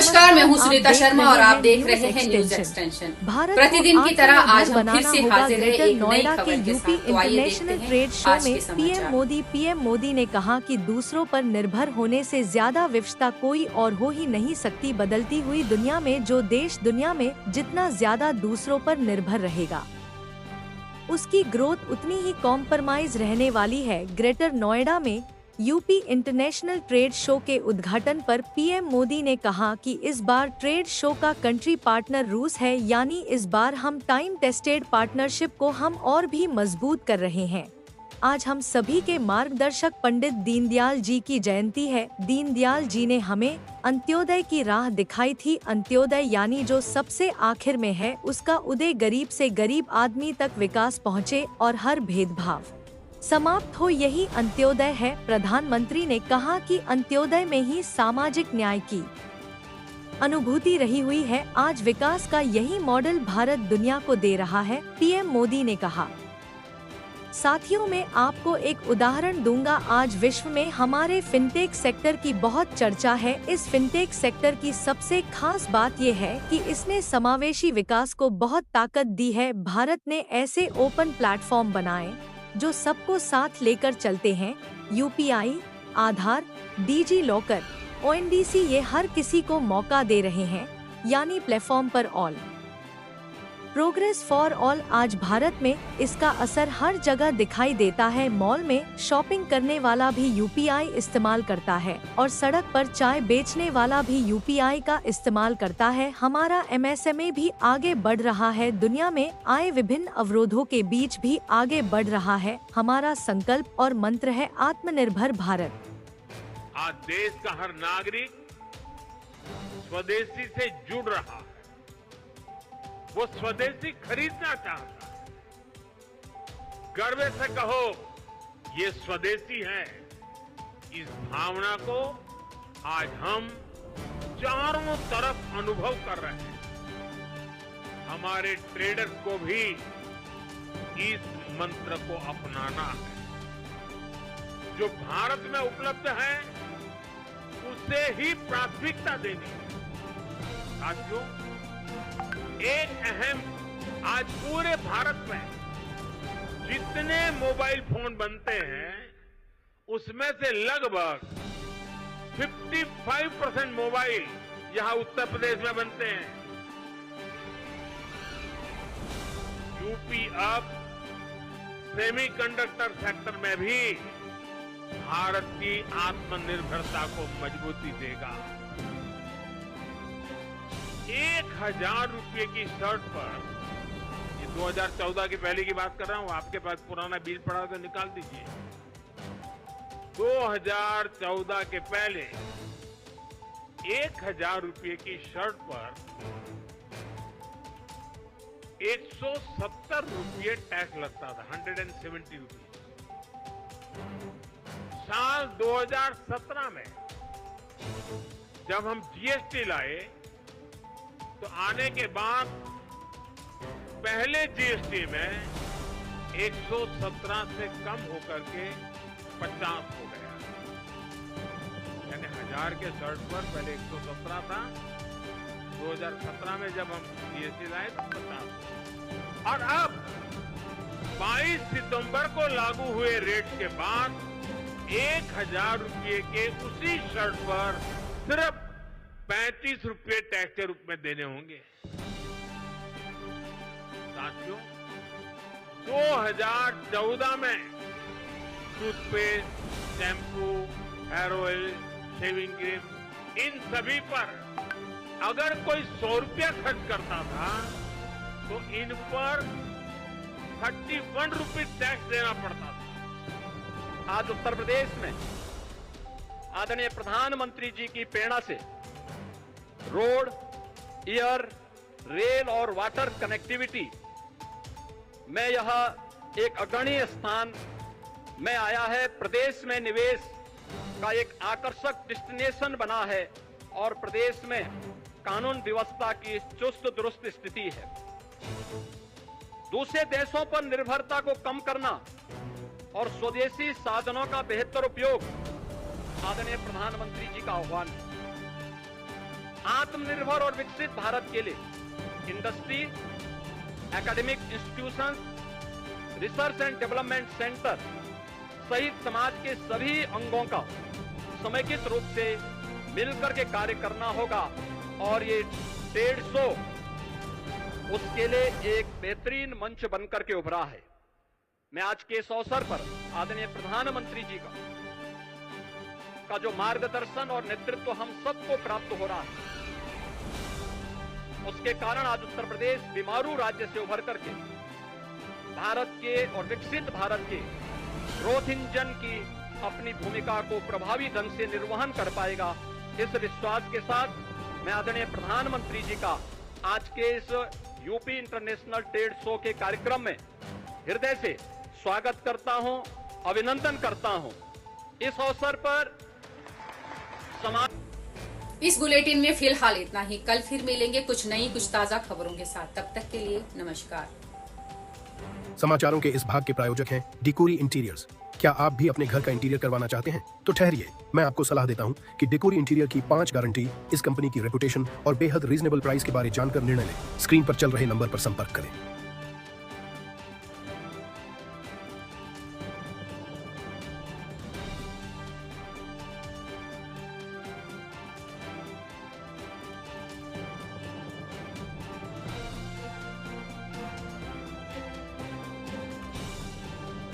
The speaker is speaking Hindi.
नमस्कार, मैं हूं सुनीता शर्मा और आप देख रहे हैं न्यूज एक्सटेंशन। प्रतिदिन की तरह आज हम फिर से हाजिर हैं एक नई खबर के साथ। तो आइए देखते हैं आज के समाचार। पीएम मोदी ने कहा कि दूसरों पर निर्भर होने से ज्यादा विवशता कोई और हो ही नहीं सकती। बदलती हुई दुनिया में जो देश दुनिया में जितना ज्यादा दूसरों पर निर्भर रहेगा, उसकी ग्रोथ उतनी ही कॉम्प्रोमाइज रहने वाली है। ग्रेटर नोएडा में यूपी इंटरनेशनल ट्रेड शो के उद्घाटन पर पीएम मोदी ने कहा कि इस बार ट्रेड शो का कंट्री पार्टनर रूस है, यानी इस बार हम टाइम टेस्टेड पार्टनरशिप को हम और भी मजबूत कर रहे हैं। आज हम सभी के मार्गदर्शक पंडित दीनदयाल जी की जयंती है। दीनदयाल जी ने हमें अंत्योदय की राह दिखाई थी। अंत्योदय यानी जो सबसे आखिर में है, उसका उदय, गरीब से गरीब आदमी तक विकास पहुँचे और हर भेदभाव समाप्त हो, यही अंत्योदय है। प्रधानमंत्री ने कहा कि अंत्योदय में ही सामाजिक न्याय की अनुभूति रही हुई है। आज विकास का यही मॉडल भारत दुनिया को दे रहा है, पीएम मोदी ने कहा। साथियों, मैं आपको एक उदाहरण दूंगा। आज विश्व में हमारे फिनटेक सेक्टर की बहुत चर्चा है। इस फिनटेक सेक्टर की सबसे खास बात यह है कि इसने समावेशी विकास को बहुत ताकत दी है। भारत ने ऐसे ओपन प्लेटफॉर्म बनाए जो सबको साथ लेकर चलते हैं। यूपीआई, आधार, डीजी लॉकर, ओएनडीसी, ये हर किसी को मौका दे रहे हैं, यानी प्लेटफॉर्म पर ऑल, प्रोग्रेस फॉर ऑल। आज भारत में इसका असर हर जगह दिखाई देता है। मॉल में शॉपिंग करने वाला भी यूपीआई इस्तेमाल करता है और सड़क पर चाय बेचने वाला भी यूपीआई का इस्तेमाल करता है। हमारा एमएसएमई भी आगे बढ़ रहा है। दुनिया में आए विभिन्न अवरोधों के बीच भी आगे बढ़ रहा है। हमारा संकल्प और मंत्र है आत्मनिर्भर भारत। आज देश का हर नागरिक स्वदेशी से जुड़ रहा है। वो स्वदेशी खरीदना चाहता है। गर्व से कहो, ये स्वदेशी है। इस भावना को आज हम चारों तरफ अनुभव कर रहे हैं। हमारे ट्रेडर्स को भी इस मंत्र को अपनाना है। जो भारत में उपलब्ध है, उसे ही प्राथमिकता देनी है। साथियों, एक अहम, आज पूरे भारत में जितने मोबाइल फोन बनते हैं, उसमें से लगभग 55% मोबाइल यहां उत्तर प्रदेश में बनते हैं। यूपी अब सेमीकंडक्टर सेक्टर में भी भारत की आत्मनिर्भरता को मजबूती देगा। 1000 रुपये की शर्ट पर, ये 2014 की पहले की बात कर रहा हूं, आपके पास पुराना बिल पड़ा तो निकाल दीजिए। 2014 के पहले 1000 रुपये की शर्ट पर 170 रुपये टैक्स लगता था, 170 रुपये। साल 2017 में जब हम जीएसटी लाए, तो आने के बाद पहले जीएसटी में 117 से कम होकर के 50 हो गया। यानी 1000 के शर्ट पर पहले 117 था, 2017 में जब हम जीएसटी लाए तो 50। और अब 22 सितंबर को लागू हुए रेट के बाद 1000 रुपये के उसी शर्ट पर सिर्फ 35 रुपये टैक्स के रूप में देने होंगे। साथियों, 2014 में toothpaste, shampoo, hair oil, shaving cream, इन सभी पर अगर कोई 100 रुपया खर्च करता था, तो इन पर 31 रुपये टैक्स देना पड़ता था। आज उत्तर प्रदेश में आदरणीय प्रधानमंत्री जी की प्रेरणा से रोड, एयर, रेल और वाटर कनेक्टिविटी में यह एक अग्रणीय स्थान में आया है। प्रदेश में निवेश का एक आकर्षक डेस्टिनेशन बना है और प्रदेश में कानून व्यवस्था की चुस्त दुरुस्त स्थिति है। दूसरे देशों पर निर्भरता को कम करना और स्वदेशी साधनों का बेहतर उपयोग आदरणीय प्रधानमंत्री जी का आह्वान है। आत्मनिर्भर और विकसित भारत के लिए industry, academic institutions, research and development centre सहित समाज के सभी अंगों का समेकित रूप से मिलकर के कार्य करना होगा और ये ट्रेड शो उसके लिए एक बेहतरीन मंच बनकर के उभरा है। मैं आज के इस अवसर पर आदरणीय प्रधानमंत्री जी का जो मार्गदर्शन और नेतृत्व हम सबको प्राप्त हो रहा है, उसके कारण आज उत्तर प्रदेश बीमारू राज्य से उभर करके भारत के और विकसित भारत के ग्रोथ इंजन की अपनी भूमिका को प्रभावी ढंग से निर्वहन कर पाएगा। इस विश्वास के साथ मैं आदरणीय प्रधानमंत्री जी का आज के इस यूपी इंटरनेशनल ट्रेड शो के कार्यक्रम में हृदय से स्वागत करता हूं, अभिनंदन करता हूं। इस अवसर पर इस बुलेटिन में फिलहाल इतना ही। कल फिर मिलेंगे कुछ नई कुछ ताजा खबरों के साथ। तब तक के लिए नमस्कार। समाचारों के इस भाग के प्रायोजक हैं डेकोरी इंटीरियर्स। क्या आप भी अपने घर का इंटीरियर करवाना चाहते हैं? तो ठहरिए, मैं आपको सलाह देता हूं कि डेकोरी इंटीरियर की 5 गारंटी, इस कंपनी की रेपुटेशन और बेहद रीजनेबल प्राइस के बारे जानकर निर्णय लें। स्क्रीन पर चल रहे नंबर पर संपर्क करें।